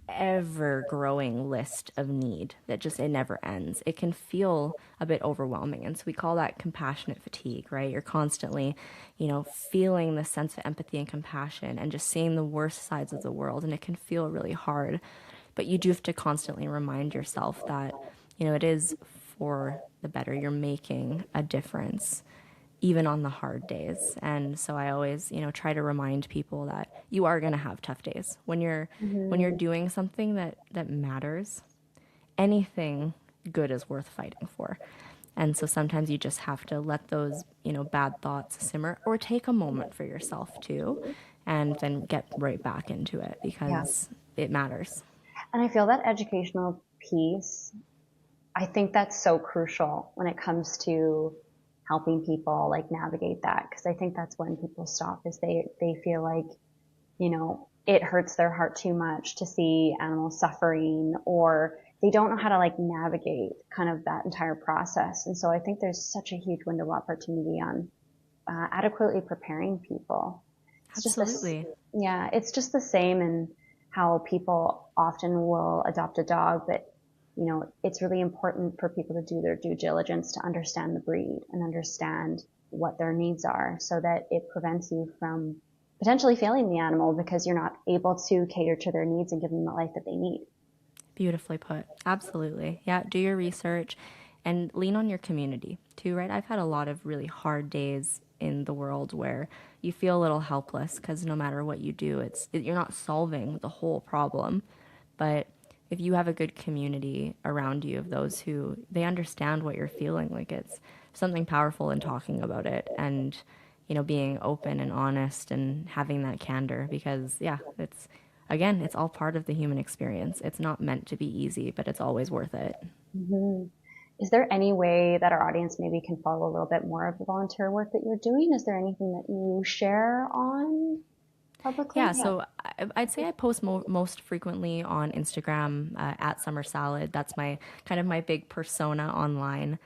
Speaker 2: ever growing list of need that just it never ends, it can feel a bit overwhelming. And so we call that compassionate fatigue, right? You're constantly feeling the sense of empathy and compassion and just seeing the worst sides of the world, and it can feel really hard. But you do have to constantly remind yourself that it is for the better. You're making a difference even on the hard days. And so I always, try to remind people that you are going to have tough days when you're
Speaker 1: Mm-hmm.
Speaker 2: doing something that matters. Anything good is worth fighting for. And so sometimes you just have to let those, bad thoughts simmer or take a moment for yourself too, and then get right back into it
Speaker 1: Yeah.
Speaker 2: because it matters.
Speaker 1: And I feel that educational piece, I think that's so crucial when it comes to helping people like navigate that. Cause I think that's when people stop is they feel like, it hurts their heart too much to see animals suffering, or they don't know how to like navigate kind of that entire process. And so I think there's such a huge window of opportunity on adequately preparing people. It's just this,
Speaker 2: Absolutely.
Speaker 1: yeah, it's just the same in how people often will adopt a dog, but it's really important for people to do their due diligence to understand the breed and understand what their needs are so that it prevents you from potentially failing the animal because you're not able to cater to their needs and give them the life that they need.
Speaker 2: Beautifully put. Absolutely. Yeah, do your research and lean on your community too, right? I've had a lot of really hard days in the world where you feel a little helpless because no matter what you do, you're not solving the whole problem. But if you have a good community around you of those who they understand what you're feeling, like it's something powerful in talking about it and being open and honest and having that candor because yeah, it's all part of the human experience. It's not meant to be easy, but it's always worth it.
Speaker 1: Mm-hmm. Is there any way that our audience maybe can follow a little bit more of the volunteer work that you're doing? Is there anything that you share on publicly?
Speaker 2: Yeah, so I'd say I post most frequently on Instagram at Summer Salad. That's my kind of my big persona online.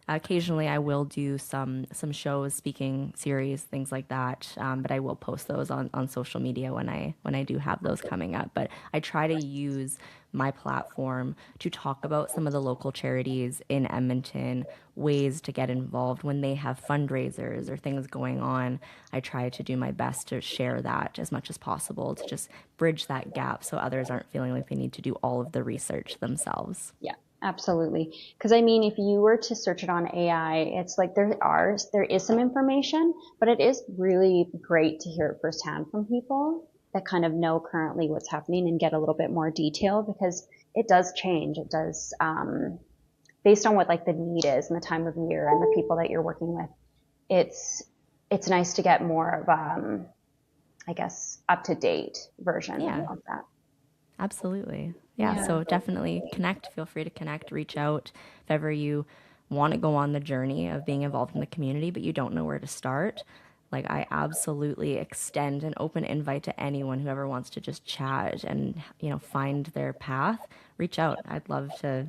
Speaker 2: Occasionally, I will do some shows, speaking series, things like that. But I will post those on social media when I do have those coming up. But I try to use my platform to talk about some of the local charities in Edmonton, ways to get involved when they have fundraisers or things going on. I try to do my best to share that as much as possible to just bridge that gap so others aren't feeling like they need to do all of the research themselves.
Speaker 1: Yeah, absolutely. Because I mean, if you were to search it on AI, it's like there is some information, but it is really great to hear it firsthand from people that kind of know currently what's happening and get a little bit more detail because it does change. It does, based on what like the need is and the time of year and the people that you're working with. It's, it's nice to get more of, I guess, up to date version
Speaker 2: Yeah.
Speaker 1: of that.
Speaker 2: Absolutely. Yeah.
Speaker 1: Yeah.
Speaker 2: So definitely connect. Feel free to connect, reach out if ever you want to go on the journey of being involved in the community, but you don't know where to start. Like, I absolutely extend an open invite to anyone who ever wants to just chat and, find their path. Reach out. I'd love to,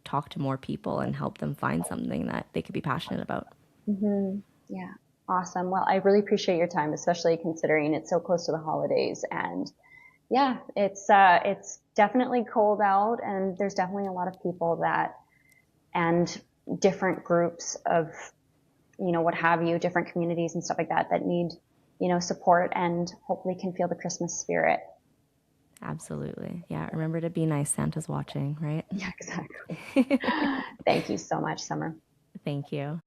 Speaker 2: talk to more people and help them find something that they could be passionate about.
Speaker 1: Hmm. Yeah. Awesome. Well, I really appreciate your time, especially considering it's so close to the holidays. And yeah, it's definitely cold out and there's definitely a lot of people that, and different groups of, what have you, different communities and stuff like that that need, support and hopefully can feel the Christmas spirit.
Speaker 2: Absolutely. Yeah. Remember to be nice. Santa's watching, right?
Speaker 1: Yeah, exactly. Thank you so much, Summer.
Speaker 2: Thank you.